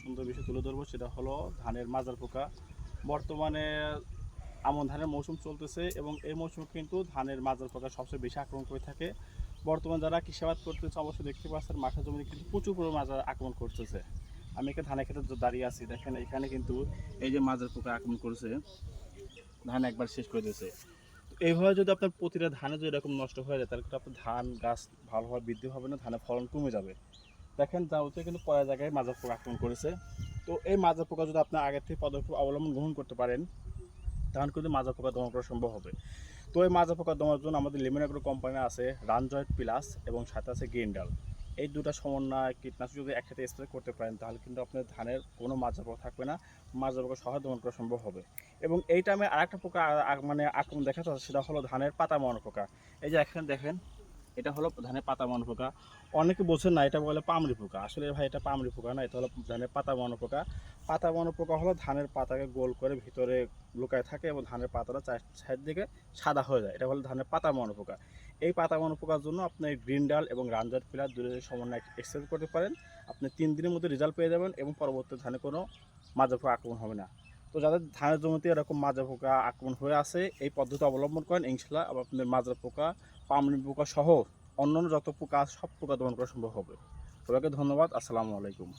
সুন্দর বিষয় তুলে ধরবো, সেটা হলো ধানের মাজার পোকা। বর্তমানে আমন ধানের মৌসুম চলতেছে এবং এই মৌসুমে কিন্তু ধানের মাজার পোকা সবচেয়ে বেশি আক্রমণ করে থাকে। বর্তমানে যারা কৃষিবাদ করতেছে অবশ্যই দেখতে পাচ্ছেন মাঠের জমিতে কিন্তু প্রচুর পরিমাণ মাজার আক্রমণ করতেছে। আমি একটা ধানের ক্ষেত্রে দাঁড়িয়ে আছি, দেখেন এখানে কিন্তু এই যে মাজার পোকা আক্রমণ করেছে, ধান একবার শেষ করে দিয়েছে। এইভাবে যদি আপনার প্রতিটা ধানে যদি এরকম নষ্ট হয়ে যায় তাহলে কিন্তু আপনার ধান গাছ ভালোভাবে বৃদ্ধি হবে না, ধানের ফলন কমে যাবে। দেখেন যাওতে কিন্তু কয়েক জায়গায় মাজার পোকা আক্রমণ করেছে। তো এই মাজার পোকা যদি আপনি আগের থেকে পদক্ষেপ অবলম্বন গ্রহণ করতে পারেন তখন কিন্তু মাজার পোকা দমন করা সম্ভব হবে। তো এই মাজা পোকা দমার জন্য আমাদের লিমিনাগ্রো কোম্পানি আছে রানজয়েন্ট প্লাস এবং সাথে আছে গ্রিনডাল। এই দুটো সমন্বয় কীটনাশক যদি একসাথে স্প্রে করতে পারেন তাহলে কিন্তু আপনার ধানের কোনো মাজা পোকা থাকবে না, মাজা পোকা সহজে দমন করা সম্ভব হবে। এবং এই টাইমে আরেকটা পোকা মানে আক্রমণ দেখা যাচ্ছে, সেটা হলো ধানের পাতা মরা পোকা। এই যে এখানে দেখেন, এটা হলো ধানের পাতা মরা পোকা। অনেকে বোঝেন না, এটা বলে পামরি পোকা। আসলে ভাই এটা পামরি পোকা না, এটা হলো ধানের পাতা মরা পোকা। পাতা মরা পোকা হলো ধানের পাতাকে গোল করে ভিতরে লুকায় থাকে এবং ধানের পাতাটা চার সাইড দিকে সাদা হয়ে যায়, এটা হলো ধানের পাতা মরা পোকা। এই পাতা মরা পোকার জন্য আপনি গ্রিন ডাল এবং রানজয়েন্ট প্লাস দুটোর সমন্বয় এক্সচেঞ্জ করতে পারেন। আপনি 3 দিনের মধ্যে রেজাল্ট পেয়ে যাবেন এবং পরবর্তী ধানে কোনো মাজা পোকা আক্রমণ হবে না। তো যাদের ধানের জমিতে এরকম মাজা পোকা আক্রমণ হয়ে আছে এই পদ্ধতি অবলম্বন করেন, ইনশাল্লাহ আপনাদের মাজা পোকা, পামরি পোকা সহ অন্যান্য যত পোকা আছে সব পোকা দমন করা সম্ভব হবে। সবাইকে ধন্যবাদ। আসসালামু আলাইকুম।